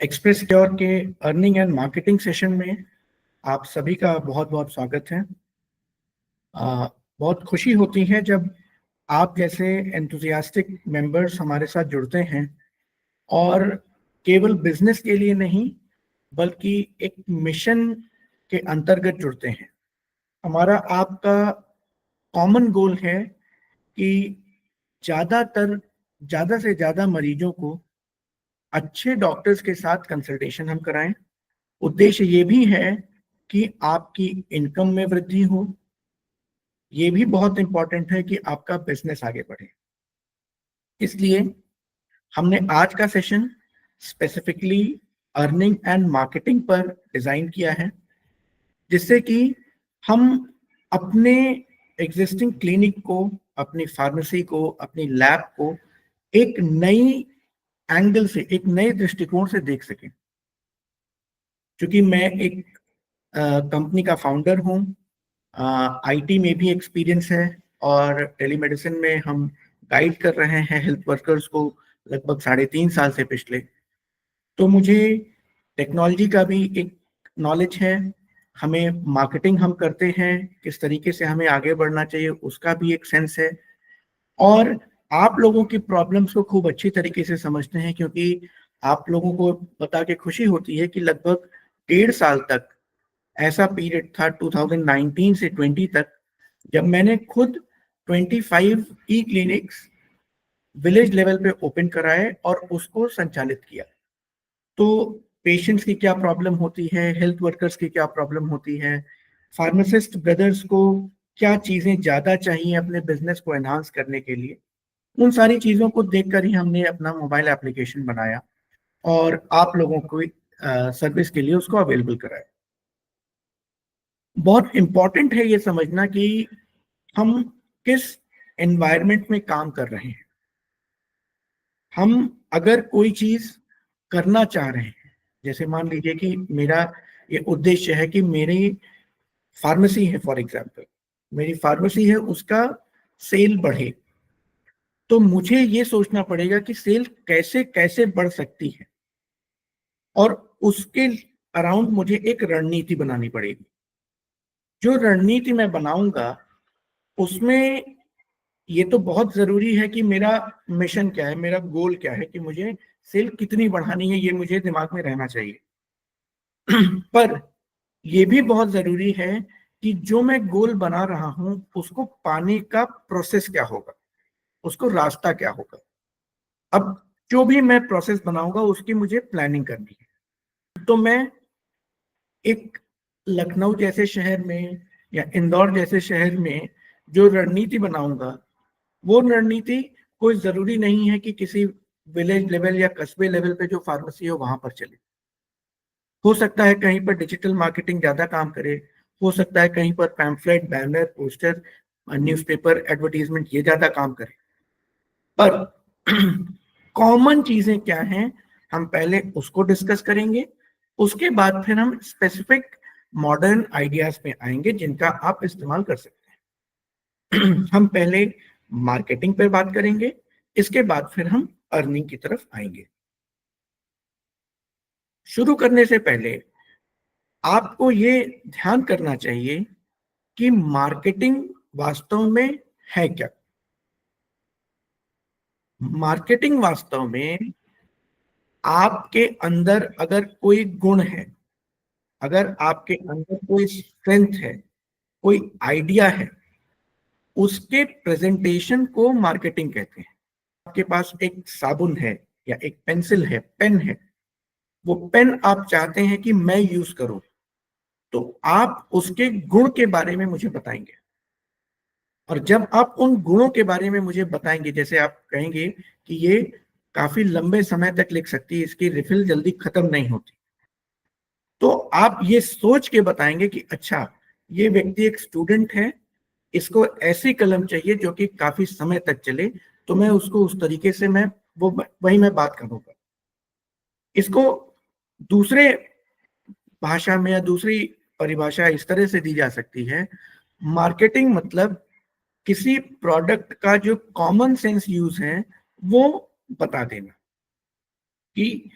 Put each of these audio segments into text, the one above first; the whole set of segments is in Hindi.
एक्सप्रेस क्योर के अर्निंग एंड मार्केटिंग सेशन में आप सभी का बहुत बहुत स्वागत है। बहुत खुशी होती है जब आप जैसे एंथुसियास्टिक मेंबर्स हमारे साथ जुड़ते हैं और केवल बिजनेस के लिए नहीं बल्कि एक मिशन के अंतर्गत जुड़ते हैं। हमारा आपका कॉमन गोल है कि ज़्यादा से ज़्यादा मरीजों को अच्छे डॉक्टर्स के साथ कंसल्टेशन हम कराएं। उद्देश्य ये भी है कि आपकी इनकम में वृद्धि हो। ये भी बहुत इंपॉर्टेंट है कि आपका बिजनेस आगे बढ़े। इसलिए हमने आज का session specifically earning and marketing पर डिजाइन किया है, जिससे कि हम अपने एग्जिस्टिंग क्लिनिक को, अपनी फार्मेसी को, अपनी लैब को एक नई एंगल से, एक नए दृष्टिकोण से देख सकें। क्योंकि मैं एक कंपनी का फाउंडर हूँ, आईटी में भी एक्सपीरियंस है और टेलीमेडिसिन में हम गाइड कर रहे हैं हेल्थ वर्कर्स को लगभग 3.5 साल से पिछले। तो मुझे टेक्नोलॉजी का भी एक नॉलेज है, हमें मार्केटिंग हम करते हैं, किस तरीके से हमें आगे बढ़ना चाहिए उसका भी एक सेंस है, और आप लोगों की प्रॉब्लम्स को खूब अच्छी तरीके से समझते हैं। क्योंकि आप लोगों को बता के खुशी होती है कि लगभग 1.5 साल तक ऐसा पीरियड था 2019 से 20 तक जब मैंने खुद 25 ई क्लिनिक्स विलेज लेवल पे ओपन कराए और उसको संचालित किया। तो पेशेंट्स की क्या प्रॉब्लम होती है, हेल्थ वर्कर्स की क्या प्रॉब्लम होती है, फार्मासिस्ट ब्रदर्स को क्या चीजें ज्यादा चाहिए अपने बिजनेस को एनहांस करने के लिए, उन सारी चीजों को देखकर ही हमने अपना मोबाइल एप्लीकेशन बनाया और आप लोगों को सर्विस के लिए उसको अवेलेबल कराया। बहुत इंपॉर्टेंट है ये समझना कि हम किस एनवायरनमेंट में काम कर रहे हैं। हम अगर कोई चीज करना चाह रहे हैं, जैसे मान लीजिए कि मेरा ये उद्देश्य है कि मेरी फार्मेसी है, फॉर एग्जांपल मेरी फार्मेसी है, उसका सेल बढ़े, तो मुझे ये सोचना पड़ेगा कि सेल कैसे कैसे बढ़ सकती है और उसके अराउंड मुझे एक रणनीति बनानी पड़ेगी। जो रणनीति मैं बनाऊंगा उसमें ये तो बहुत जरूरी है कि मेरा मिशन क्या है, मेरा गोल क्या है, कि मुझे सेल कितनी बढ़ानी है, ये मुझे दिमाग में रहना चाहिए। पर ये भी बहुत जरूरी है कि जो मैं गोल बना रहा हूं उसको पाने का प्रोसेस क्या होगा, उसको रास्ता क्या होगा। अब जो भी मैं प्रोसेस बनाऊंगा उसकी मुझे प्लानिंग करनी है। तो मैं एक लखनऊ जैसे शहर में या इंदौर जैसे शहर में जो रणनीति बनाऊंगा, वो रणनीति कोई जरूरी नहीं है कि किसी विलेज लेवल या कस्बे लेवल पे जो फार्मेसी हो वहां पर चले। हो सकता है कहीं पर डिजिटल मार्केटिंग ज्यादा काम करे, हो सकता है कहीं पर pamphlet, banner, poster, newspaper advertisement ये ज्यादा काम करे। पर कॉमन चीजें क्या हैं, हम पहले उसको डिस्कस करेंगे। उसके बाद फिर हम स्पेसिफिक मॉडर्न आइडियाज पे आएंगे जिनका आप इस्तेमाल कर सकते हैं। हम पहले मार्केटिंग पर बात करेंगे, इसके बाद फिर हम अर्निंग की तरफ आएंगे। शुरू करने से पहले आपको ये ध्यान करना चाहिए कि मार्केटिंग वास्तव में है क्या। मार्केटिंग वास्तव में आपके अंदर अगर कोई गुण है, अगर आपके अंदर कोई स्ट्रेंथ है, कोई आइडिया है, उसके प्रेजेंटेशन को मार्केटिंग कहते हैं। आपके पास एक साबुन है या एक पेंसिल है, पेन है, वो पेन आप चाहते हैं कि मैं यूज करूं, तो आप उसके गुण के बारे में मुझे बताएंगे। और जब आप उन गुणों के बारे में मुझे बताएंगे, जैसे आप कहेंगे कि ये काफी लंबे समय तक लिख सकती है, इसकी रिफिल जल्दी खत्म नहीं होती, तो आप ये सोच के बताएंगे कि अच्छा, ये व्यक्ति एक स्टूडेंट है, इसको ऐसी कलम चाहिए जो कि काफी समय तक चले, तो मैं उसको उस तरीके से वही मैं बात करूंगा। इसको दूसरे भाषा में या दूसरी परिभाषा इस तरह से दी जा सकती है, मार्केटिंग मतलब किसी प्रोडक्ट का जो कॉमन सेंस यूज है वो बता देना, कि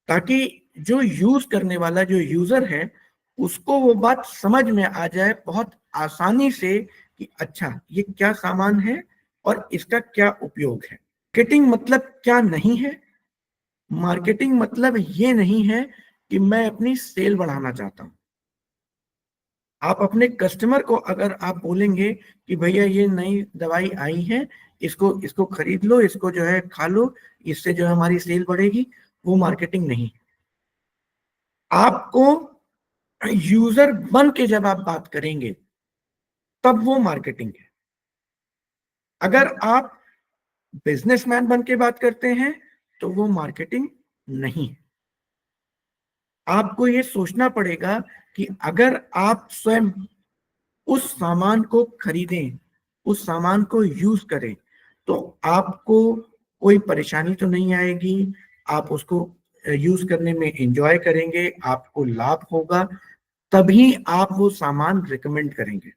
ताकि जो यूज करने वाला, जो यूजर है, उसको वो बात समझ में आ जाए बहुत आसानी से कि अच्छा ये क्या सामान है और इसका क्या उपयोग है। मार्केटिंग मतलब क्या नहीं है? मार्केटिंग मतलब ये नहीं है कि मैं अपनी सेल बढ़ाना चाहता हूं। आप अपने कस्टमर को अगर आप बोलेंगे कि भैया ये नई दवाई आई है, इसको इसको खरीद लो, इसको जो है खा लो, इससे जो है हमारी सेल बढ़ेगी, वो मार्केटिंग नहीं। आपको यूजर बन के जब आप बात करेंगे तब वो मार्केटिंग है। अगर आप बिजनेसमैन बन के बात करते हैं तो वो मार्केटिंग नहीं। आपको ये सोचना पड़ेगा कि अगर आप स्वयं उस सामान को खरीदें, उस सामान को यूज करें, तो आपको कोई परेशानी तो नहीं आएगी, आप उसको यूज करने में एंजॉय करेंगे, आपको लाभ होगा, तभी आप वो सामान रिकमेंड करेंगे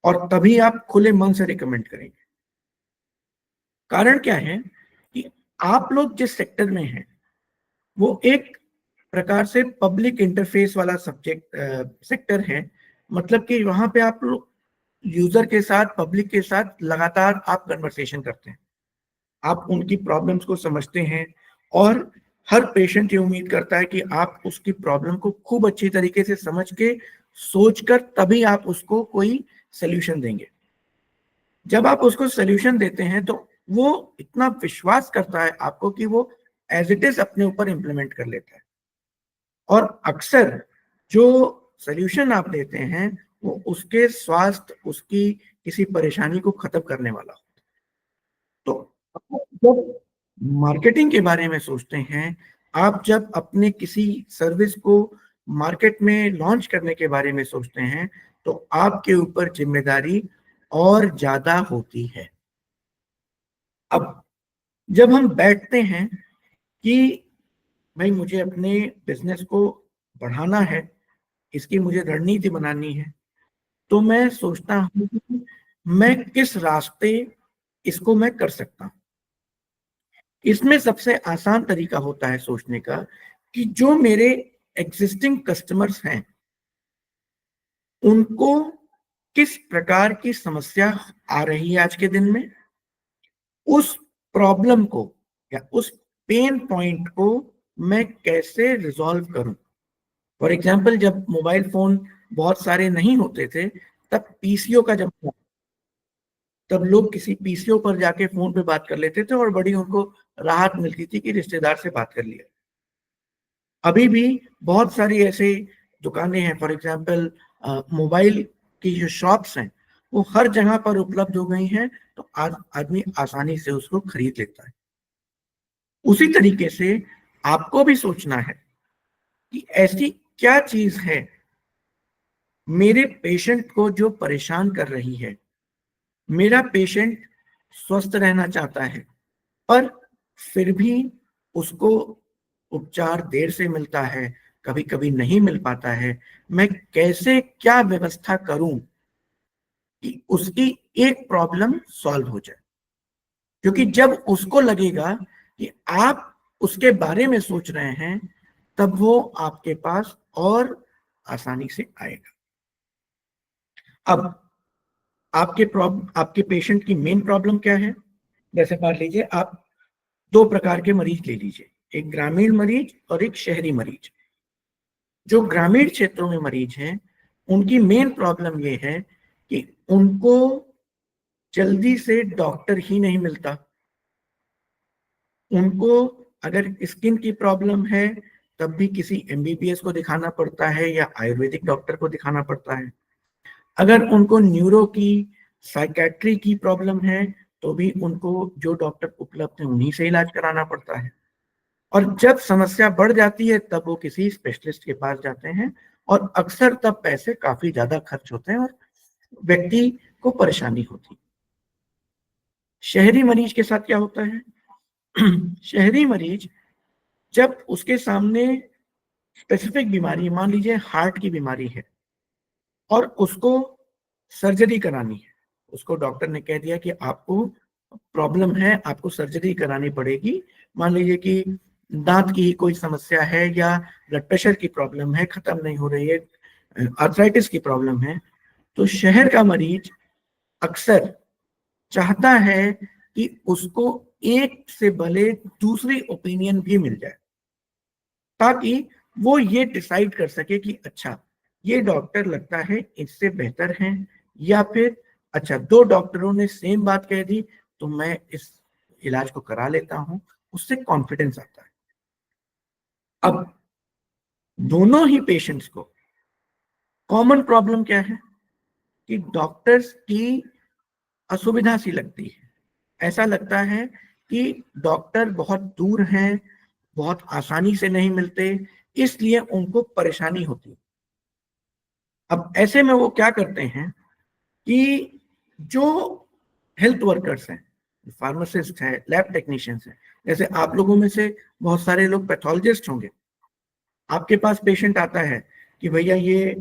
और तभी आप खुले मन से रिकमेंड करेंगे। कारण क्या है कि आप लोग जिस सेक्टर में हैं वो एक प्रकार से पब्लिक इंटरफेस वाला सब्जेक्ट सेक्टर है। मतलब कि वहां पे आप लोग यूजर के साथ, पब्लिक के साथ लगातार आप कन्वर्सेशन करते हैं, आप उनकी प्रॉब्लम्स को समझते हैं और हर पेशेंट ये उम्मीद करता है कि आप उसकी प्रॉब्लम को खूब अच्छी तरीके से समझ के, सोचकर तभी आप उसको कोई सोल्यूशन देंगे। जब आप उसको सोल्यूशन देते हैं तो वो इतना विश्वास करता है आपको कि वो एज इट इज अपने ऊपर इंप्लीमेंट कर लेता है। और अक्सर जो सोल्यूशन आप देते हैं वो उसके स्वास्थ्य, उसकी किसी परेशानी को खत्म करने वाला हो। तो आप जब मार्केटिंग के बारे में सोचते हैं, आप जब अपने किसी सर्विस को मार्केट में लॉन्च करने के बारे में सोचते हैं, तो आपके ऊपर जिम्मेदारी और ज्यादा होती है। अब जब हम बैठते हैं कि भाई मुझे अपने बिजनेस को बढ़ाना है, इसकी मुझे रणनीति बनानी है, तो मैं सोचता हूँ कि मैं किस रास्ते इसको मैं कर सकता हूँ। इसमें सबसे आसान तरीका होता है सोचने का कि जो मेरे एग्जिस्टिंग कस्टमर्स हैं उनको किस प्रकार की समस्या आ रही है आज के दिन में, उस प्रॉब्लम को या उस पेन पॉइंट को मैं कैसे रिजॉल्व करूं। फॉर एग्जाम्पल, जब मोबाइल फोन बहुत सारे नहीं होते थे, तब पीसीओ का जब, तब लोग किसी पीसीओ पर जाके फोन पे बात कर लेते थे और बड़ी उनको राहत मिलती थी कि रिश्तेदार से बात कर लिया। अभी भी बहुत सारी ऐसे दुकानें हैं, फॉर एग्जाम्पल मोबाइल की जो शॉप्स हैं वो हर जगह पर उपलब्ध हो गई हैं, तो आज आदमी आसानी से उसको खरीद लेता है। उसी तरीके से आपको भी सोचना है कि ऐसी क्या चीज है मेरे पेशेंट को जो परेशान कर रही है। मेरा पेशेंट स्वस्थ रहना चाहता है पर फिर भी उसको उपचार देर से मिलता है, कभी कभी नहीं मिल पाता है। मैं कैसे क्या व्यवस्था करूं कि उसकी एक प्रॉब्लम सॉल्व हो जाए। क्योंकि जब उसको लगेगा कि आप उसके बारे में सोच रहे हैं, तब वो आपके पास और आसानी से आएगा। अब आपके पेशेंट की मेन प्रॉब्लम क्या है? जैसे मान लीजिए आप दो प्रकार के मरीज ले लीजिए, एक ग्रामीण मरीज और एक शहरी मरीज। जो ग्रामीण क्षेत्रों में मरीज हैं उनकी मेन प्रॉब्लम ये है कि उनको जल्दी से डॉक्टर ही नहीं मिलता। उनको अगर स्किन की प्रॉब्लम है तब भी किसी एमबीबीएस को दिखाना पड़ता है या आयुर्वेदिक डॉक्टर को दिखाना पड़ता है। अगर उनको न्यूरो की, साइकेट्री की प्रॉब्लम है तो भी उनको जो डॉक्टर उपलब्ध है उन्हीं से इलाज कराना पड़ता है। और जब समस्या बढ़ जाती है तब वो किसी स्पेशलिस्ट के पास जाते हैं और अक्सर तब पैसे काफी ज्यादा खर्च होते हैं और व्यक्ति को परेशानी होती है। शहरी मरीज के साथ क्या होता है? शहरी मरीज जब उसके सामने स्पेसिफिक बीमारी, मान लीजिए हार्ट की बीमारी है और उसको सर्जरी करानी है, उसको डॉक्टर ने कह दिया कि आपको प्रॉब्लम है, आपको सर्जरी करानी पड़ेगी। मान लीजिए कि दांत की ही कोई समस्या है या ब्लड प्रेशर की प्रॉब्लम है, खत्म नहीं हो रही है, आर्थराइटिस की प्रॉब्लम है, तो शहर का मरीज अक्सर चाहता है कि उसको एक से भले दूसरी ओपिनियन भी मिल जाए, ताकि वो ये डिसाइड कर सके कि अच्छा ये डॉक्टर लगता है इससे बेहतर है, या फिर अच्छा दो डॉक्टरों ने सेम बात कह दी तो मैं इस इलाज को करा लेता हूं, उससे कॉन्फिडेंस आता है। अब दोनों ही पेशेंट्स को कॉमन प्रॉब्लम क्या है कि डॉक्टर्स की असुविधा सी लगती है, ऐसा लगता है कि डॉक्टर बहुत दूर हैं, बहुत आसानी से नहीं मिलते, इसलिए उनको परेशानी होती है। अब ऐसे में वो क्या करते हैं कि जो हेल्थ वर्कर्स हैं, फार्मासिस्ट है, लैब टेक्नीशियंस हैं, जैसे आप लोगों में से बहुत सारे लोग पैथोलॉजिस्ट होंगे, आपके पास पेशेंट आता है कि भैया ये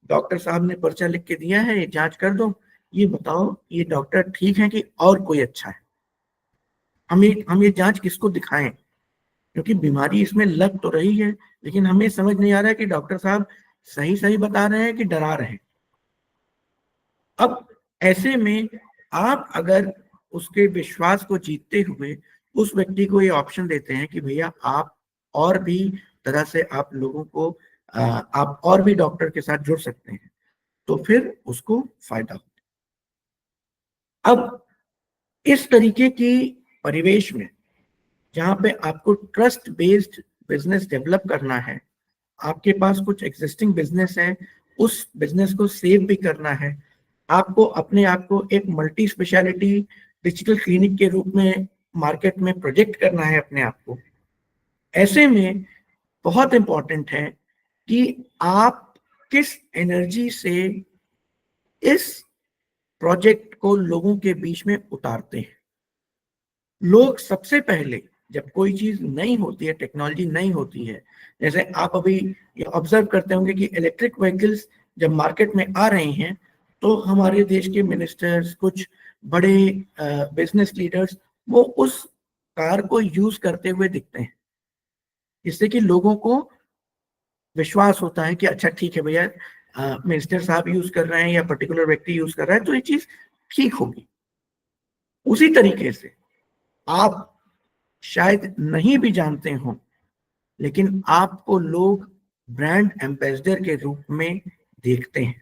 डॉक्टर साहब ने पर्चा लिख के दिया है, ये जांच कर दो, ये बताओ ये डॉक्टर ठीक है कि और कोई अच्छा है, हम ये जांच किसको दिखाएं, क्योंकि बीमारी इसमें लग तो रही है, लेकिन हमें समझ नहीं आ रहा है कि डॉक्टर साहब सही सही बता रहे हैं कि डरा रहे हैं। अब ऐसे में आप अगर उसके विश्वास को जीतते हुए उस व्यक्ति को ये ऑप्शन देते हैं कि भैया आप और भी तरह से आप लोगों को आप और भी डॉक्टर के साथ जुड़ सकते हैं, तो फिर उसको फायदा होता है। अब इस तरीके की परिवेश में जहां पे आपको ट्रस्ट बेस्ड बिजनेस डेवलप करना है, आपके पास कुछ एग्जिस्टिंग बिजनेस है, उस बिजनेस को सेव भी करना है, आपको अपने आप को एक मल्टी स्पेशलिटी डिजिटल क्लिनिक के रूप में मार्केट में प्रोजेक्ट करना है अपने आप को, ऐसे में बहुत इंपॉर्टेंट है कि आप किस एनर्जी से इस प्रोजेक्ट को लोगों के बीच में उतारते हैं। लोग सबसे पहले जब कोई चीज नहीं होती है, टेक्नोलॉजी नहीं होती है, जैसे आप अभी ये ऑब्जर्व करते होंगे कि इलेक्ट्रिक व्हीकल्स जब मार्केट में आ रहे हैं तो हमारे देश के मिनिस्टर्स, कुछ बड़े बिजनेस लीडर्स वो उस कार को यूज करते हुए दिखते हैं, जिससे कि लोगों को विश्वास होता है कि अच्छा ठीक है भैया, मिनिस्टर साहब यूज कर रहे हैं या पर्टिकुलर व्यक्ति यूज कर रहा है तो ये चीज ठीक होगी। उसी तरीके से आप शायद नहीं भी जानते हो, लेकिन आपको लोग ब्रांड एम्बेसडर के रूप में देखते हैं,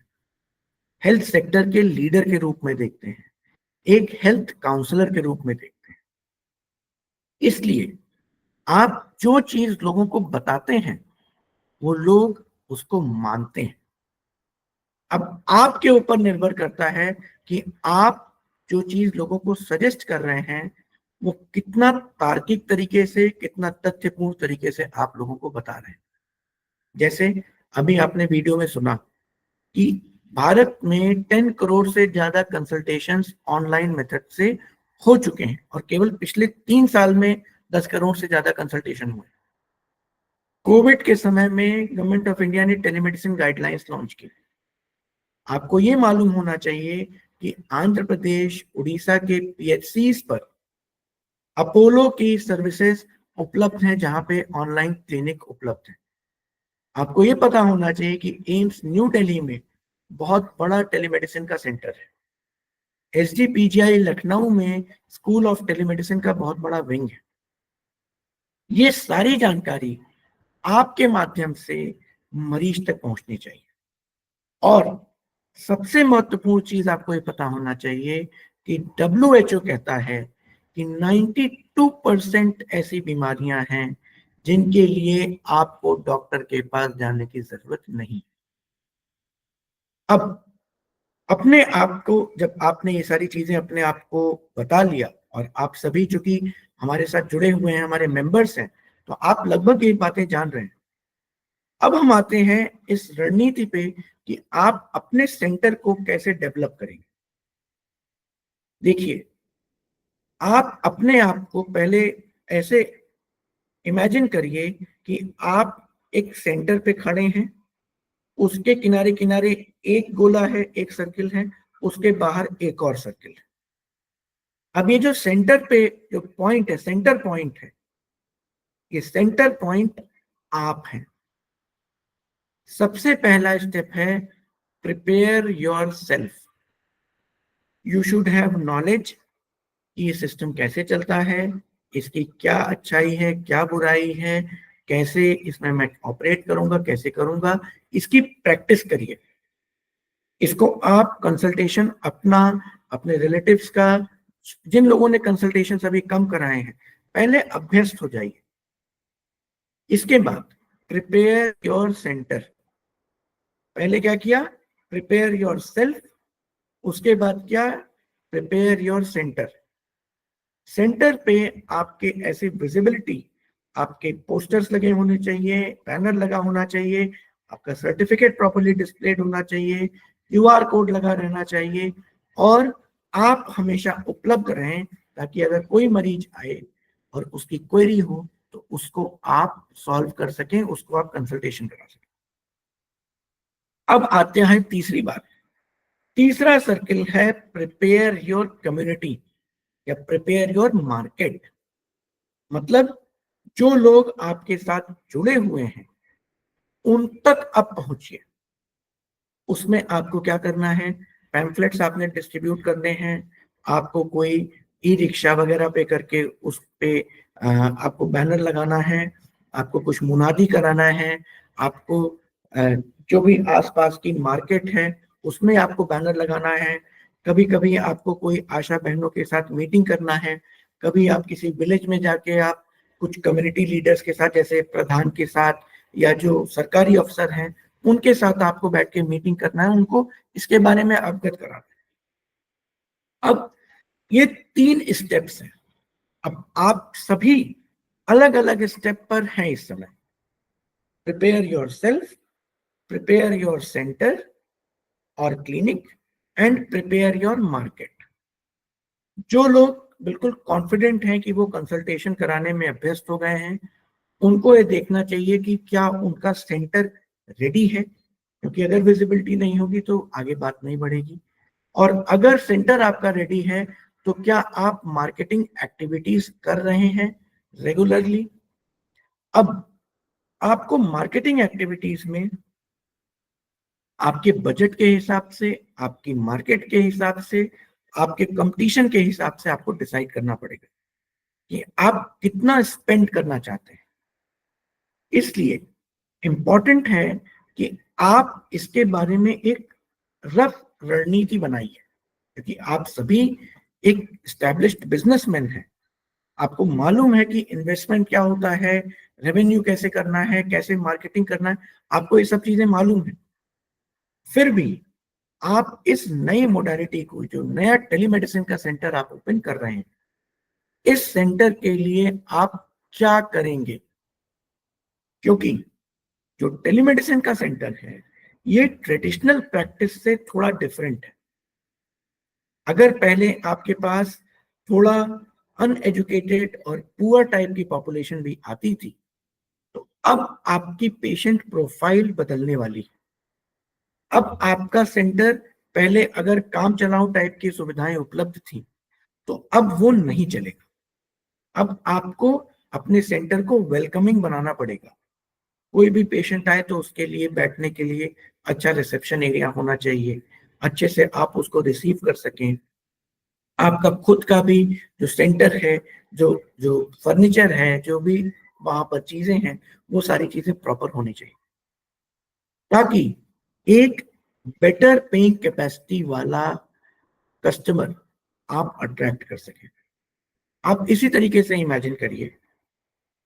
हेल्थ सेक्टर के लीडर के रूप में देखते हैं, एक हेल्थ काउंसलर के रूप में देखते हैं। इसलिए आप जो चीज लोगों को बताते हैं वो लोग उसको मानते हैं। अब आपके ऊपर निर्भर करता है कि आप जो चीज लोगों को सजेस्ट कर रहे हैं वो कितना तार्किक तरीके से, कितना तथ्यपूर्ण तरीके से आप लोगों को बता रहे हैं। जैसे अभी आपने वीडियो में सुना कि भारत में 10 करोड़ से ज्यादा कंसल्टेशंस ऑनलाइन मेथड से हो चुके हैं, और केवल पिछले 3 साल में 10 करोड़ से ज्यादा कंसल्टेशन हुए। कोविड के समय में गवर्नमेंट ऑफ इंडिया ने टेलीमेडिसिन गाइडलाइंस लॉन्च की। आपको ये मालूम होना चाहिए कि आंध्र प्रदेश, उड़ीसा के पीएचसीज पर अपोलो की सर्विसेज उपलब्ध हैं, जहां पे ऑनलाइन क्लिनिक उपलब्ध है। आपको ये पता होना चाहिए कि एम्स न्यू दिल्ली में बहुत बड़ा टेलीमेडिसिन का सेंटर है। एसजीपीजीआई लखनऊ में स्कूल ऑफ टेलीमेडिसिन का बहुत बड़ा विंग है। ये सारी जानकारी आपके माध्यम से मरीज तक पहुंचनी चाहिए। और सबसे महत्वपूर्ण चीज आपको ये पता होना चाहिए कि WHO कहता है कि 92% ऐसी बीमारियां हैं जिनके लिए आपको डॉक्टर के पास जाने की जरूरत नहीं। अब अपने आप को, जब आपने ये सारी चीजें अपने आप को बता लिया, और आप सभी चूंकि हमारे साथ जुड़े हुए हैं, हमारे मेंबर्स हैं, तो आप लगभग ये बातें जान रहे हैं। अब हम आते हैं इस रणनीति पे कि आप अपने सेंटर को कैसे डेवलप करेंगे। देखिए, आप अपने आप को पहले ऐसे इमेजिन करिए कि आप एक सेंटर पे खड़े हैं, उसके किनारे किनारे एक गोला है, एक सर्किल है, उसके बाहर एक और सर्किल है। अब ये जो सेंटर पे जो पॉइंट है, सेंटर पॉइंट है, ये सेंटर पॉइंट आप हैं। सबसे पहला स्टेप है prepare your self. You should have knowledge कि ये सिस्टम कैसे चलता है, इसकी क्या अच्छाई है, क्या बुराई है, कैसे इसमें मैं ऑपरेट करूंगा, कैसे करूंगा, इसकी प्रैक्टिस करिए। इसको आप कंसल्टेशन अपना, अपने रिलेटिव्स का, जिन लोगों ने कंसल्टेशन अभी कम कराए हैं, पहले अभ्यस्त हो जाइए। इसके बाद प्रिपेयर योर सेंटर। पहले क्या किया? Prepare your self. उसके बाद क्या? Prepare your centre. सेंटर पे आपके ऐसी विजिबिलिटी, आपके पोस्टर्स लगे होने चाहिए, बैनर लगा होना चाहिए, आपका सर्टिफिकेट प्रॉपर्ली डिस्प्लेड होना चाहिए, क्यूआर कोड लगा रहना चाहिए, और आप हमेशा उपलब्ध रहें ताकि अगर कोई मरीज आए और उसकी क्वेरी हो तो उसको आप सॉल्व कर सकें, उसको आप कंसल्टेशन करा सकें। अब आते हैं तीसरी बात। तीसरा सर्किल है प्रिपेयर योर कम्युनिटी या प्रिपेयर योर मार्केट। मतलब जो लोग आपके साथ जुड़े हुए हैं उन तक अब पहुंचिए। उसमें आपको क्या करना है? पैम्फलेट्स आपने डिस्ट्रीब्यूट करने हैं, आपको कोई ई रिक्शा वगैरह पे करके उस पे आपको बैनर लगाना है, आपको कुछ मुनादी कराना है, आपको जो भी आसपास की मार्केट है उसमें आपको बैनर लगाना है। कभी कभी आपको कोई आशा बहनों के साथ मीटिंग करना है, कभी आप किसी विलेज में जाके आप कुछ कम्युनिटी लीडर्स के साथ, जैसे प्रधान के साथ या जो सरकारी अफसर हैं उनके साथ आपको बैठ के मीटिंग करना है, उनको इसके बारे में अवगत कराना है। अब ये 3 स्टेप्स हैं। अब आप सभी अलग अलग स्टेप पर हैं इस समय। Prepare yourself, prepare your centre और clinic, and prepare your market. जो लोग बिल्कुल कॉन्फिडेंट हैं कि वो कंसल्टेशन कराने में अभ्यस्त हो गए हैं, उनको ये देखना चाहिए कि क्या उनका सेंटर रेडी है, क्योंकि अगर विजिबिलिटी नहीं होगी तो आगे बात नहीं बढ़ेगी। और अगर सेंटर आपका रेडी है तो क्या आप मार्केटिंग एक्टिविटीज कर रहे हैं रेगुलरली? अब आपको मार्केटिंग एक्टिविटीज में आपके बजट के हिसाब से, आपकी मार्केट के हिसाब से, आपके कंपटीशन के हिसाब से आपको डिसाइड करना पड़ेगा कि आप कितना स्पेंड करना चाहते हैं। इसलिए इंपॉर्टेंट है कि आप इसके बारे में एक रफ रणनीति बनाइए, क्योंकि आप सभी एक एस्टैब्लिश्ड बिजनेसमैन हैं। आपको मालूम है कि इन्वेस्टमेंट क्या होता है, रेवेन्यू कैसे करना है, कैसे मार्केटिंग करना है, आपको ये सब चीजें मालूम है। फिर भी आप इस नई मोडालिटी को, जो नया टेलीमेडिसिन का सेंटर आप ओपन कर रहे हैं, इस सेंटर के लिए आप क्या करेंगे? क्योंकि जो टेलीमेडिसिन का सेंटर है ये ट्रेडिशनल प्रैक्टिस से थोड़ा डिफरेंट है। अगर पहले आपके पास थोड़ा अनएजुकेटेड और पुअर टाइप की पॉपुलेशन भी आती थी, तो अब आपकी पेशेंट प्रोफाइल बदलने वाली है। अब आपका सेंटर, पहले अगर काम चलाऊ टाइप की सुविधाएं उपलब्ध थी तो अब वो नहीं चलेगा। अब आपको अपने सेंटर को वेलकमिंग बनाना पड़ेगा। कोई भी पेशेंट आए तो उसके लिए बैठने के लिए अच्छा रिसेप्शन एरिया होना चाहिए, अच्छे से आप उसको रिसीव कर सकें। आपका खुद का भी जो सेंटर है, जो जो फर्नीचर है, जो भी वहां पर चीजें हैं, वो सारी चीजें प्रॉपर होनी चाहिए, ताकि एक बेटर पेइंग कैपेसिटी वाला कस्टमर आप अट्रैक्ट कर सकें। आप इसी तरीके से इमेजिन करिए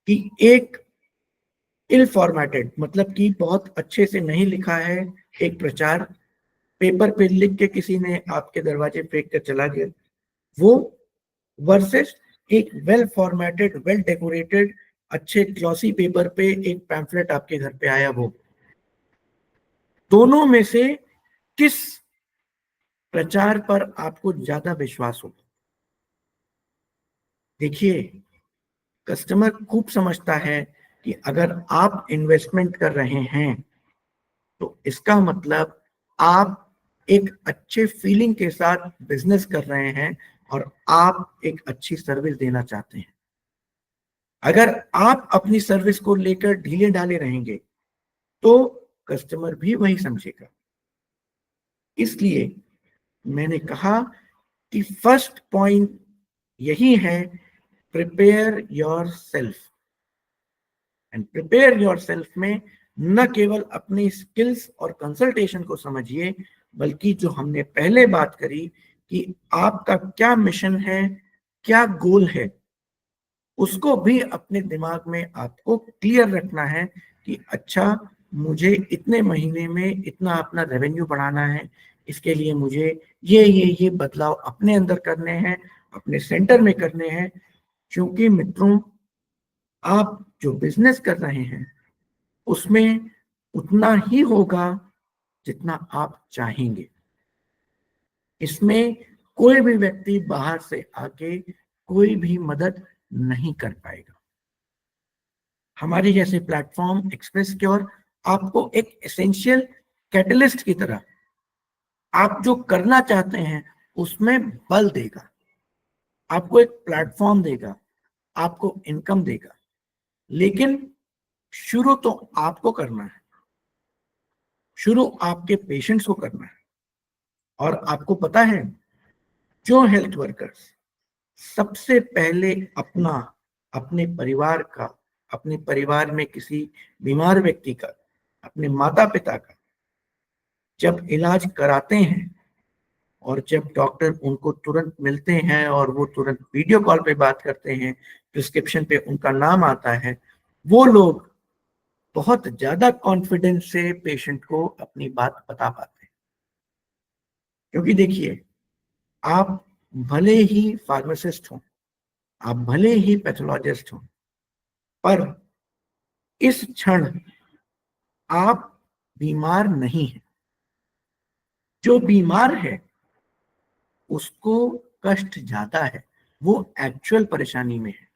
कि एक इल फॉर्मेटेड, मतलब कि बहुत अच्छे से नहीं लिखा है, एक प्रचार पेपर पे लिख के किसी ने आपके दरवाजे फेंक कर चला गया, वो वर्सेस एक वेल फॉर्मेटेड, वेल डेकोरेटेड, अच्छे ग्लॉसी पेपर पे एक पैम्फलेट आपके घर पे आया, वो दोनों में से किस प्रचार पर आपको ज्यादा विश्वास हो? देखिए, कस्टमर खूब समझता है कि अगर आप इन्वेस्टमेंट कर रहे हैं तो इसका मतलब आप एक अच्छे फीलिंग के साथ बिजनेस कर रहे हैं और आप एक अच्छी सर्विस देना चाहते हैं। अगर आप अपनी सर्विस को लेकर ढीले ढाले रहेंगे तो कस्टमर भी वही समझेगा। इसलिए मैंने कहा कि फर्स्ट पॉइंट यही है, prepare your self. And prepare your self में न केवल अपनी स्किल्स और कंसल्टेशन को समझिए, बल्कि जो हमने पहले बात करी कि आपका क्या मिशन है, क्या गोल है, उसको भी अपने दिमाग में आपको क्लियर रखना है कि अच्छा, मुझे इतने महीने में इतना अपना रेवेन्यू बढ़ाना है, इसके लिए मुझे ये बदलाव अपने अंदर करने हैं, अपने सेंटर में करने हैं। क्योंकि मित्रों, आप जो बिजनेस कर रहे हैं उसमें उतना ही होगा जितना आप चाहेंगे। इसमें कोई भी व्यक्ति बाहर से आके कोई भी मदद नहीं कर पाएगा। हमारे जैसे प्लेटफॉर्म एक्सप्रेस क्योर आपको एक एसेंशियल कैटलिस्ट की तरह आप जो करना चाहते हैं उसमें बल देगा, आपको एक प्लेटफॉर्म देगा, आपको इनकम देगा। लेकिन शुरू तो आपको करना है, शुरू आपके पेशेंट्स को करना है। और आपको पता है, जो हेल्थ वर्कर्स सबसे पहले अपने परिवार का, अपने परिवार में किसी बीमार व्यक्ति का, अपने माता पिता का जब इलाज कराते हैं और जब डॉक्टर उनको तुरंत मिलते हैं और वो तुरंत वीडियो कॉल पे बात करते हैं, प्रिस्क्रिप्शन पे उनका नाम आता है, वो लोग बहुत ज्यादा कॉन्फिडेंस से पेशेंट को अपनी बात बता पाते हैं। क्योंकि देखिए, आप भले ही फार्मासिस्ट हों, आप भले ही पैथोलॉजिस्ट हों, पर इस क्षण आप बीमार नहीं हैं। जो बीमार है उसको कष्ट ज्यादा है, वो एक्चुअल परेशानी में है,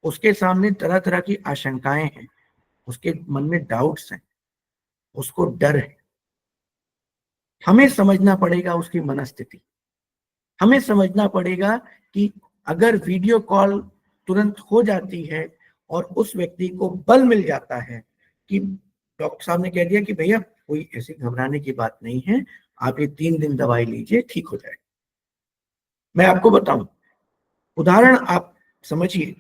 उसके सामने तरह तरह की आशंकाएं हैं, उसके मन में डाउट्स हैं, उसको डर है। हमें समझना पड़ेगा उसकी मनस्थिति। हमें समझना पड़ेगा कि अगर वीडियो कॉल तुरंत हो जाती है और उस व्यक्ति को बल मिल जाता है कि डॉक्टर साहब ने कह दिया कि भैया कोई ऐसी घबराने की बात नहीं है, आप ये 3 दिन दवाई लीजिए, ठीक हो जाए। मैं आपको बताऊं, उदाहरण आप समझिए,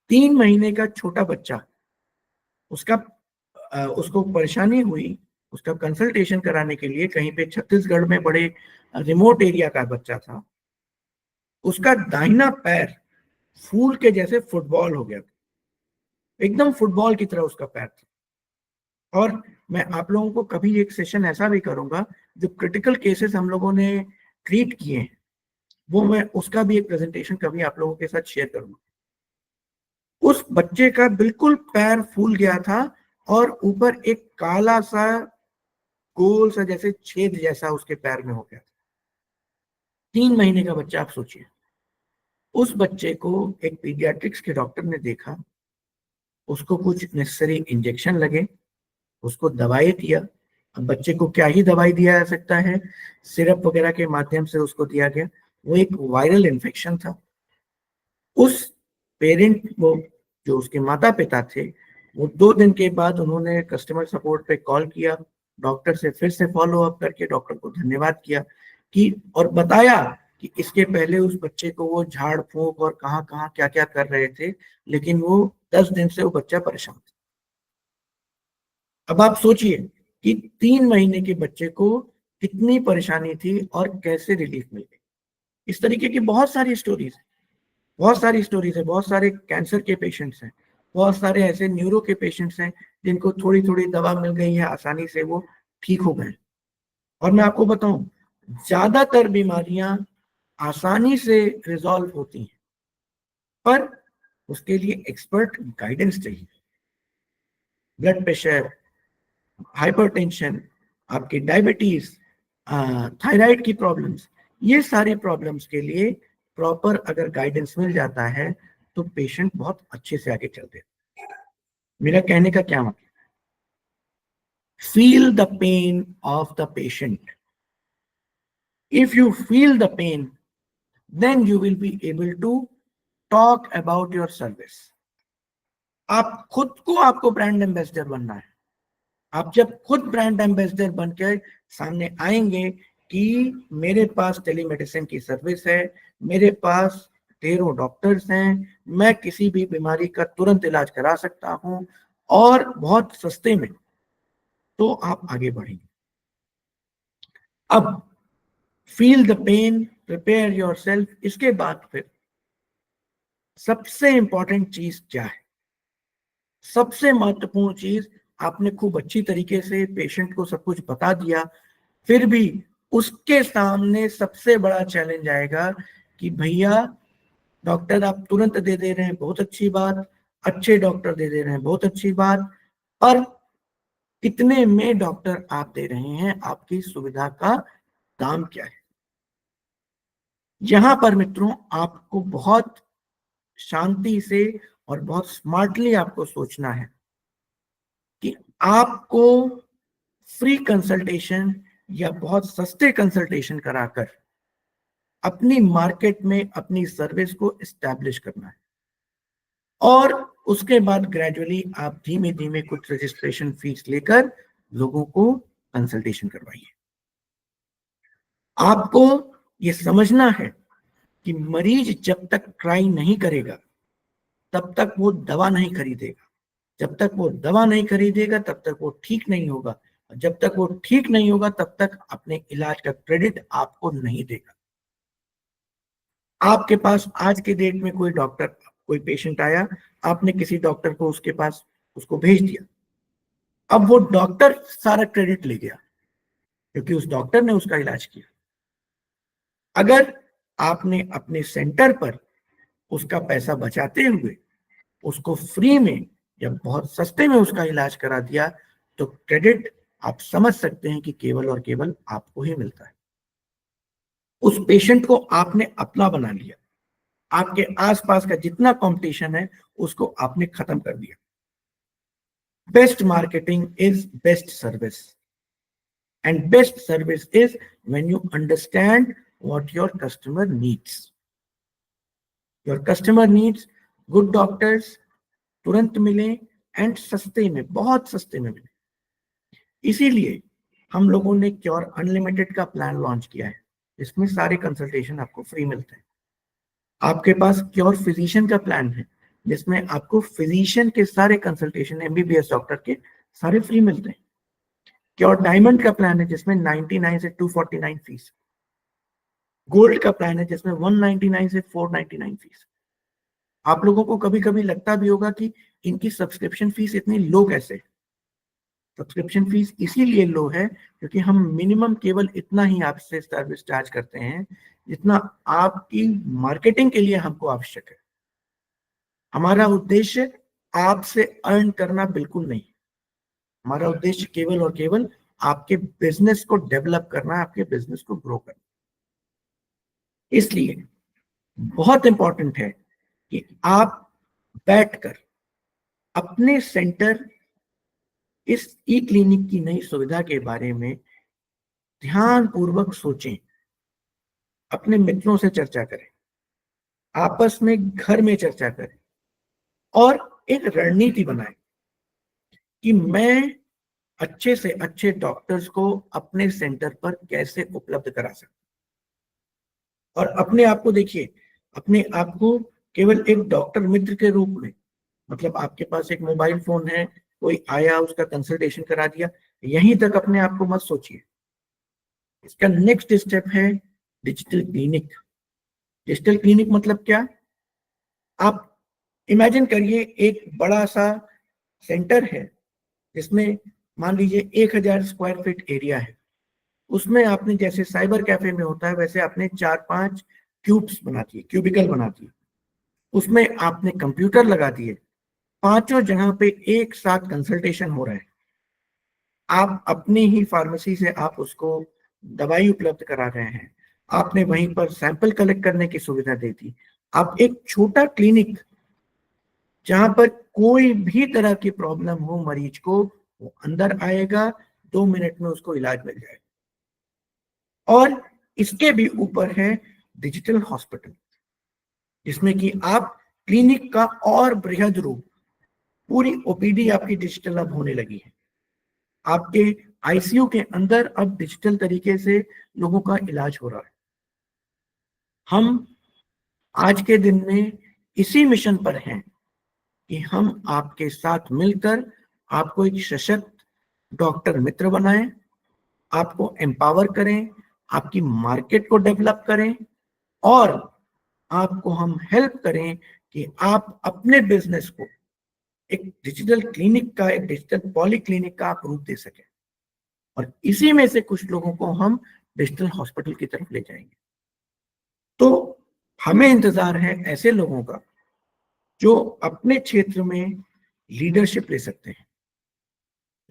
3 महीने का छोटा बच्चा, उसका उसको परेशानी हुई, उसका कंसल्टेशन कराने के लिए कहीं पे छत्तीसगढ़ में बड़े रिमोट एरिया का बच्चा था। उसका दाहिना पैर फूल के जैसे फुटबॉल हो गया था, एकदम फुटबॉल की तरह उसका पैर था। और मैं आप लोगों को कभी एक सेशन ऐसा भी करूंगा, जो क्रिटिकल केसेस हम लोगों ने ट्रीट किए हैं, वो मैं उसका भी एक प्रेजेंटेशन कभी आप लोगों के साथ शेयर करूंगा। उस बच्चे का बिल्कुल पैर फूल गया था और ऊपर एक काला सा गोल सा जैसे छेद जैसा उसके पैर में हो गया था। 3 महीने का बच्चा, आप सोचिए। उस बच्चे को एक पीडियाट्रिक्स के डॉक्टर ने देखा, उसको कुछ नेसेसरी इंजेक्शन लगे, उसको दवाई दिया। अब बच्चे को क्या ही दवाई दिया जा सकता है, सिरप वगैरह के माध्यम से उसको दिया गया। वो एक वायरल इन्फेक्शन था। उस पेरेंट वो, जो उसके माता पिता थे, वो 2 दिन के बाद उन्होंने कस्टमर सपोर्ट पे कॉल किया, डॉक्टर से फिर से फॉलो अप करके डॉक्टर को धन्यवाद किया कि, और बताया कि इसके पहले उस बच्चे को वो झाड़ फूंक और कहाँ कहाँ क्या क्या कर रहे थे, लेकिन वो 10 दिन से वो बच्चा परेशान था। अब आप सोचिए कि 3 महीने के बच्चे को कितनी परेशानी थी और कैसे रिलीफ मिल गई। इस तरीके की बहुत सारी स्टोरीज है, बहुत सारी स्टोरीज है। बहुत सारे कैंसर के पेशेंट्स हैं, बहुत सारे ऐसे न्यूरो के पेशेंट्स हैं जिनको थोड़ी थोड़ी दवा मिल गई है, आसानी से वो ठीक हो गए। और मैं आपको बताऊं, ज्यादातर बीमारियां आसानी से रिजॉल्व होती हैं, पर उसके लिए एक्सपर्ट गाइडेंस चाहिए। ब्लड प्रेशर, हाइपरटेंशन, आपकी डायबिटीज, थायराइड की प्रॉब्लम्स, ये सारी प्रॉब्लम्स के लिए प्रॉपर अगर गाइडेंस मिल जाता है तो पेशेंट बहुत अच्छे से आगे चलते हैं। मेरा कहने का क्या मतलब, feel the pain of the patient. If you feel the pain, then you will be able to talk about your service. आप खुद को, आपको ब्रांड एम्बेसडर बनना है। आप जब खुद ब्रांड एम्बेसडर बनकर सामने आएंगे कि मेरे पास टेलीमेडिसिन की सर्विस है, मेरे पास 13 डॉक्टर्स हैं, मैं किसी भी बीमारी का तुरंत इलाज करा सकता हूं और बहुत सस्ते में, तो आप आगे बढ़ेंगे। अब feel the pain, prepare yourself. इसके बाद फिर सबसे इंपॉर्टेंट चीज क्या है? सबसे महत्वपूर्ण चीज, आपने खूब अच्छी तरीके से पेशेंट को सब कुछ बता दिया, फिर भी उसके सामने सबसे बड़ा चैलेंज आएगा कि भैया डॉक्टर आप तुरंत दे दे रहे हैं, बहुत अच्छी बात, अच्छे डॉक्टर दे दे रहे हैं, बहुत अच्छी बात, पर कितने में डॉक्टर आप दे रहे हैं, आपकी सुविधा का दाम क्या है? यहां पर मित्रों आपको बहुत शांति से और बहुत स्मार्टली आपको सोचना है कि आपको फ्री कंसल्टेशन या बहुत सस्ते कंसल्टेशन कराकर अपनी मार्केट में अपनी सर्विस को एस्टैब्लिश करना है, और उसके बाद ग्रेजुअली आप धीमे धीमे कुछ रजिस्ट्रेशन फीस लेकर लोगों को कंसल्टेशन करवाइए। आपको ये समझना है कि मरीज जब तक ट्राई नहीं करेगा तब तक वो दवा नहीं खरीदेगा, जब तक वो दवा नहीं खरीदेगा तब तक वो ठीक नहीं होगा, जब तक वो ठीक नहीं होगा तब तक अपने इलाज का क्रेडिट आपको नहीं देगा। आपके पास आज के डेट में कोई डॉक्टर, कोई पेशेंट आया, आपने किसी डॉक्टर को उसके पास उसको भेज दिया, अब वो डॉक्टर सारा क्रेडिट ले गया क्योंकि उस डॉक्टर ने उसका इलाज किया। अगर आपने अपने सेंटर पर उसका पैसा बचाते हुए उसको फ्री में या बहुत सस्ते में उसका इलाज करा दिया, तो क्रेडिट आप समझ सकते हैं कि केवल और केवल आपको ही मिलता है। उस पेशेंट को आपने अपना बना लिया, आपके आसपास का जितना कंपटीशन है उसको आपने खत्म कर दिया। Best marketing is best service, and best service is when you understand what your customer needs. Your customer needs good doctors, तुरंत मिले एंड सस्ते में, बहुत सस्ते में मिले। इसीलिए हम लोगों ने क्योर अनलिमिटेड का प्लान लॉन्च किया है। इसमें सारे कंसल्टेशन आपको फ्री मिलते हैं। आपके पास क्योर फिजिशियन का प्लान है जिसमें आपको फिजिशियन के सारे कंसल्टेशन, एमबीबीएस डॉक्टर के सारे फ्री मिलते हैं। क्योर डायमंड का प्लान है जिसमें 99 से 249 फीस। गोल्ड का प्लान है जिसमें 199 से 499 फीस। आप लोगों को कभी कभी लगता भी होगा कि इनकी सब्सक्रिप्शन फीस इतनी लो कैसे? सब्सक्रिप्शन फीस इसीलिए लो है क्योंकि हम मिनिमम केवल इतना ही आपसे सर्विस चार्ज करते हैं जितना आपकी मार्केटिंग के लिए हमको आवश्यक है। हमारा उद्देश्य आपसे अर्न करना बिल्कुल नहीं, हमारा उद्देश्य केवल और केवल आपके बिजनेस को डेवलप करना, आपके बिजनेस को ग्रो करना। इसलिए बहुत इंपॉर्टेंट है कि आप बैठकर अपने सेंटर, इस ई क्लिनिक की नई सुविधा के बारे में ध्यान पूर्वक सोचें, अपने मित्रों से चर्चा करें, आपस में घर में चर्चा करें और एक रणनीति बनाएं कि मैं अच्छे से अच्छे डॉक्टर्स को अपने सेंटर पर कैसे उपलब्ध करा सकता हूं। और अपने आप को देखिए, अपने आप को केवल एक डॉक्टर मित्र के रूप में, मतलब आपके पास एक मोबाइल फोन है, कोई आया उसका कंसल्टेशन करा दिया, यहीं तक अपने आप को मत सोचिए। इसका नेक्स्ट स्टेप है डिजिटल क्लिनिक। डिजिटल क्लिनिक मतलब क्या? आप इमेजिन करिए एक बड़ा सा सेंटर है जिसमें मान लीजिए 1000 स्क्वायर फीट एरिया है। उसमें आपने जैसे साइबर कैफे में होता है वैसे आपने 4-5 क्यूब्स बना दिए, क्यूबिकल बना दिए, उसमें आपने कंप्यूटर लगा दिए, पांचों जगह पे एक साथ कंसल्टेशन हो रहा है। आप अपनी ही फार्मेसी से आप उसको दवाई उपलब्ध करा रहे हैं, आपने वहीं पर सैंपल कलेक्ट करने की सुविधा दे दी। आप एक छोटा क्लिनिक जहां पर कोई भी तरह की प्रॉब्लम हो मरीज को, वो अंदर आएगा, 2 मिनट में उसको इलाज मिल जाएगा। और इसके भी ऊपर है डिजिटल हॉस्पिटल, जिसमें कि आप क्लिनिक का और बृहद रूप, पूरी ओपीडी आपकी डिजिटल अब होने लगी है। आपके आईसीयू के अंदर अब डिजिटल तरीके से लोगों का इलाज हो रहा है। हम आज के दिन में इसी मिशन पर हैं कि हम आपके साथ मिलकर आपको एक सशक्त डॉक्टर मित्र बनाएं, आपको एम्पावर करें, आपकी मार्केट को डेवलप करें और आपको हम हेल्प करें कि आप अपने बिजनेस को एक डिजिटल क्लिनिक का, एक डिजिटल पॉली क्लिनिक का आप रूप दे सकें। और इसी में से कुछ लोगों को हम डिजिटल हॉस्पिटल की तरफ ले जाएंगे। तो हमें इंतजार है ऐसे लोगों का जो अपने क्षेत्र में लीडरशिप ले सकते हैं,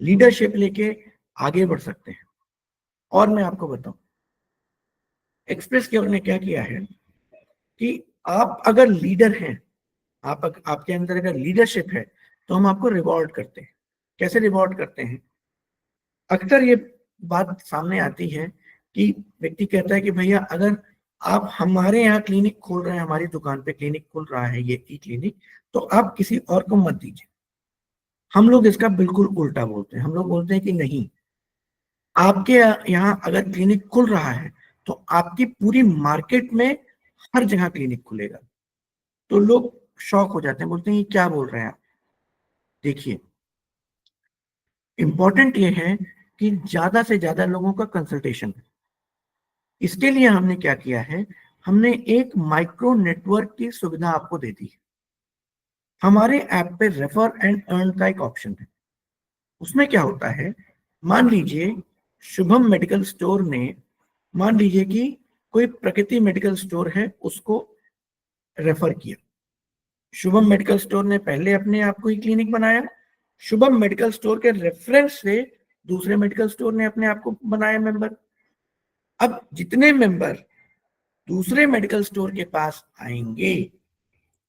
लीडरशिप लेके आगे बढ़ सकते हैं। और मैं आपको बताऊं, एक्सप्रेस केयर ने क्या किया है कि आप अगर लीडर हैं, आपके अंदर अगर लीडरशिप है, तो हम आपको रिवॉर्ड करते हैं। कैसे रिवॉर्ड करते हैं? अक्सर ये बात सामने आती है कि व्यक्ति कहता है कि भैया अगर आप हमारे यहाँ क्लिनिक खोल रहे हैं, हमारी दुकान पे क्लिनिक खोल रहा है ये ई क्लिनिक, तो आप किसी और को मत दीजिए। हम लोग इसका बिल्कुल उल्टा बोलते हैं। हम लोग बोलते हैं कि नहीं, आपके यहाँ अगर क्लिनिक खुल रहा है तो आपकी पूरी मार्केट में हर जगह क्लिनिक खुलेगा। तो लोग शॉक हो जाते हैं, बोलते हैं ये क्या बोल रहे हैं आप। देखिए, इंपॉर्टेंट ये है कि ज्यादा से ज्यादा लोगों का कंसल्टेशन है। इसके लिए हमने क्या किया है, हमने एक माइक्रो नेटवर्क की सुविधा आपको दे दी है। हमारे ऐप पे रेफर एंड अर्न का एक ऑप्शन है। उसमें क्या होता है, मान लीजिए शुभम मेडिकल स्टोर ने, मान लीजिए कि कोई प्रकृति मेडिकल स्टोर है, उसको रेफर किया। शुभम मेडिकल स्टोर ने पहले अपने आप को ही क्लिनिक बनाया, शुभम मेडिकल स्टोर के रेफरेंस से दूसरे मेडिकल स्टोर ने अपने आप को बनाया मेंबर। अब जितने मेंबर दूसरे मेडिकल स्टोर के पास आएंगे,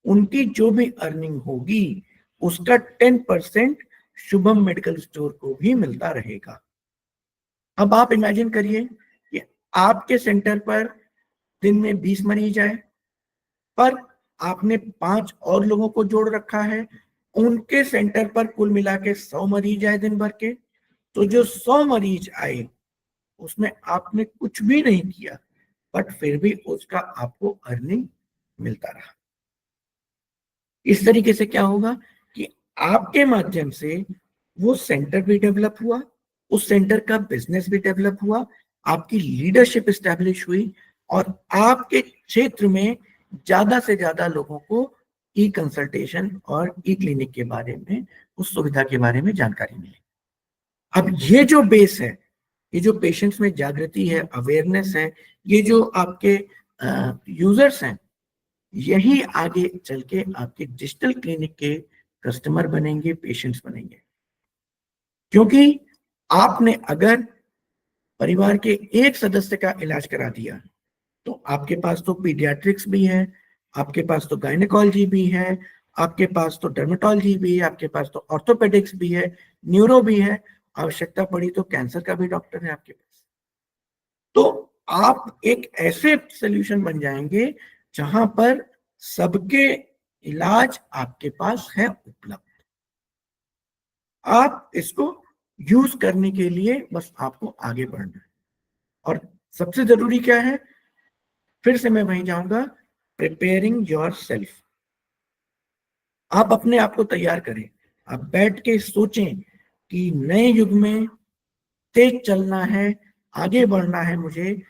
उनकी जो भी अर्निंग होगी उसका 10% शुभम मेडिकल स्टोर को भी मिलता रहेगा। अब आप इमेजिन करिए कि आपके सेंटर पर दिन में 20 मरीज आए, पर आपने 5 और लोगों को जोड़ रखा है, उनके सेंटर पर कुल मिला के 100 मरीज आए दिन भर के। तो जो 100 मरीज आए उसमें आपने कुछ भी नहीं किया, बट फिर भी उसका आपको अर्निंग मिलता रहा। इस तरीके से क्या होगा कि आपके माध्यम से वो सेंटर भी डेवलप हुआ, उस सेंटर का बिजनेस भी डेवलप हुआ, आपकी लीडरशिप एस्टैब्लिश हुई और आपके क्षेत्र में ज्यादा से ज्यादा लोगों को ई कंसल्टेशन और ई क्लिनिक के बारे में, उस सुविधा के बारे में जानकारी मिली। अब ये जो बेस है, ये जो पेशेंट्स में जागृति है, अवेयरनेस है, ये जो आपके यूजर्स हैं, यही आगे चल के आपके डिजिटल क्लिनिक के कस्टमर बनेंगे, पेशेंट्स बनेंगे। क्योंकि आपने अगर परिवार के एक सदस्य का इलाज करा दिया, तो आपके पास तो पीडियाट्रिक्स भी है, आपके पास तो गायनेकोलॉजी भी है, आपके पास तो डर्मेटोलॉजी भी है, आपके पास तो ऑर्थोपेडिक्स भी है, न्यूरो भी है, आवश्यकता पड़ी तो कैंसर का भी डॉक्टर है आपके पास। तो आप एक ऐसे सॉल्यूशन बन जाएंगे जहां पर सबके इलाज आपके पास है उपलब्ध। आप इसको यूज करने के लिए बस आपको आगे बढ़ना है। और सबसे जरूरी क्या है, फिर से मैं वहीं जाऊंगा, प्रिपेयरिंग योर सेल्फ। आप अपने आप को तैयार करें, आप बैठ के सोचें कि नए युग में तेज चलना है, आगे बढ़ना है मुझे,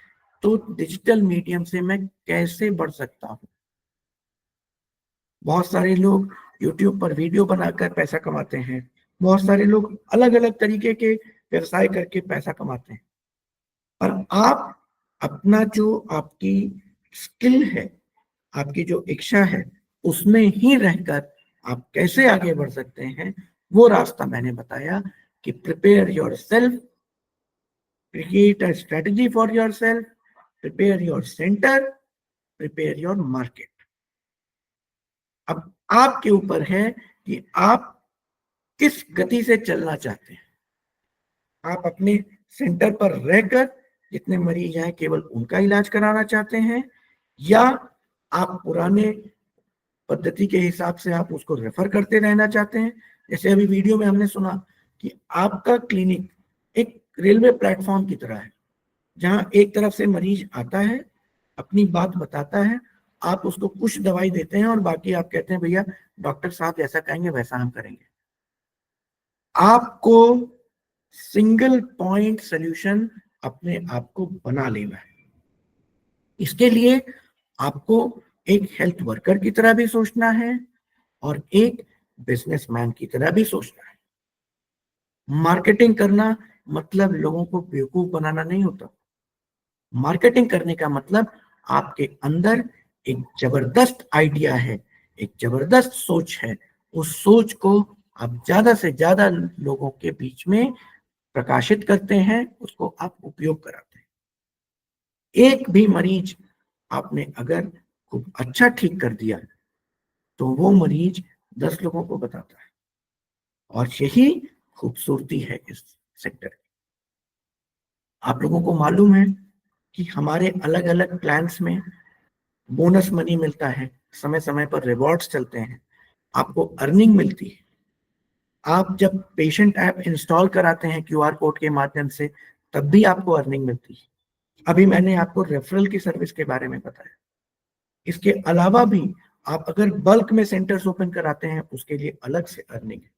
तो डिजिटल मीडियम से मैं कैसे बढ़ सकता हूं। बहुत सारे लोग YouTube पर वीडियो बनाकर पैसा कमाते हैं, बहुत सारे लोग अलग अलग तरीके के व्यवसाय करके पैसा कमाते हैं, पर आप अपना जो आपकी स्किल है, आपकी जो इच्छा है, उसमें ही रहकर आप कैसे आगे बढ़ सकते हैं, वो रास्ता मैंने बताया कि prepare your self, create a strategy for your self, prepare your centre, prepare your market. अब आपके ऊपर है कि आप किस गति से चलना चाहते हैं। आप अपने सेंटर पर रहकर जितने मरीज हैं केवल उनका इलाज कराना चाहते हैं, या आप पुराने पद्धति के हिसाब से आप उसको रेफर करते रहना चाहते हैं, जैसे अभी वीडियो में हमने सुना कि आपका क्लिनिक एक रेलवे प्लेटफॉर्म की तरह है, जहां एक तरफ से मरीज आता है, अपनी बात बताता है, आप उसको कुछ दवाई देते हैं और बाकी आप कहते हैं भैया डॉक्टर साहब जैसा कहेंगे वैसा हम करेंगे। आपको सिंगल पॉइंट सोल्यूशन अपने आप को बना लेना है। इसके लिए आपको एक हेल्थ वर्कर की तरह भी सोचना है और एक बिजनेसमैन की तरह भी सोचना है। मार्केटिंग करना मतलब लोगों को बेवकूफ बनाना नहीं होता। मार्केटिंग करने का मतलब आपके अंदर एक जबरदस्त आइडिया है, एक जबरदस्त सोच है, उस सोच को आप ज्यादा से ज्यादा लोगों के बीच में प्रकाशित करते हैं, उसको आप उपयोग कराते हैं। एक भी मरीज आपने अगर खूब अच्छा ठीक कर दिया तो वो मरीज 10 लोगों को बताता है, और यही खूबसूरती है इस सेक्टर की। आप लोगों को मालूम है कि हमारे अलग अलग प्लान्स में बोनस मनी मिलता है, समय समय पर रिवॉर्ड्स चलते हैं, आपको अर्निंग मिलती है। आप जब पेशेंट ऐप इंस्टॉल कराते हैं क्यूआर कोड के माध्यम से, तब भी आपको अर्निंग मिलती है। अभी मैंने आपको रेफरल की सर्विस के बारे में बताया। इसके अलावा भी आप अगर बल्क में सेंटर्स ओपन कराते हैं, उसके लिए अलग से अर्निंग है।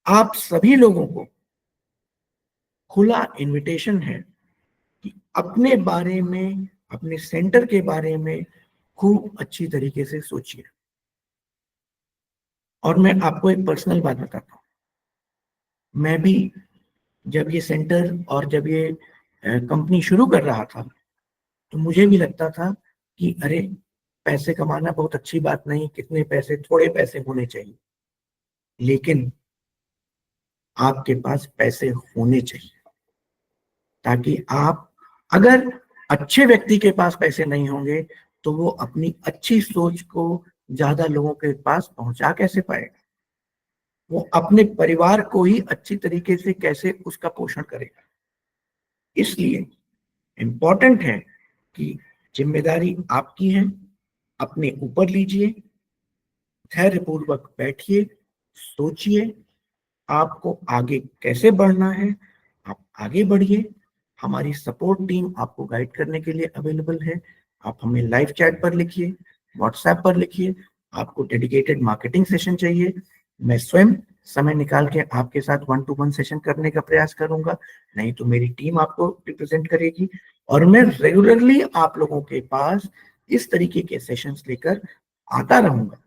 आप सभी लोगों को खुला इनविटेशन है कि अपने बारे में, अपने सेंटर के बारे में खूब अच्छी तरीके से सोचिए। और मैं आपको एक पर्सनल बात बताता हूँ, मैं भी जब ये सेंटर और जब ये कंपनी शुरू कर रहा था, तो मुझे भी लगता था कि अरे पैसे कमाना बहुत अच्छी बात नहीं, कितने पैसे, थोड़े पैसे होने चाहिए। लेकिन आपके पास पैसे होने चाहिए, ताकि आप, अगर अच्छे व्यक्ति के पास पैसे नहीं होंगे तो वो अपनी अच्छी सोच को ज्यादा लोगों के पास पहुंचा कैसे पाएगा, वो अपने परिवार को ही अच्छी तरीके से कैसे उसका पोषण करेगा। इसलिए इंपॉर्टेंट है कि जिम्मेदारी आपकी है, अपने ऊपर लीजिए, धैर्यपूर्वक बैठिए, सोचिए आपको आगे कैसे बढ़ना है, आप आगे बढ़िए। हमारी सपोर्ट टीम आपको गाइड करने के लिए अवेलेबल है। आप हमें लाइव चैट पर लिखिए, व्हाट्सएप पर लिखिए। आपको डेडिकेटेड मार्केटिंग सेशन चाहिए, मैं स्वयं समय निकाल के आपके साथ 1-to-1 सेशन करने का प्रयास करूंगा, नहीं तो मेरी टीम आपको रिप्रेजेंट करेगी। और मैं रेगुलरली आप लोगों के पास इस तरीके के सेशंस लेकर आता रहूंगा।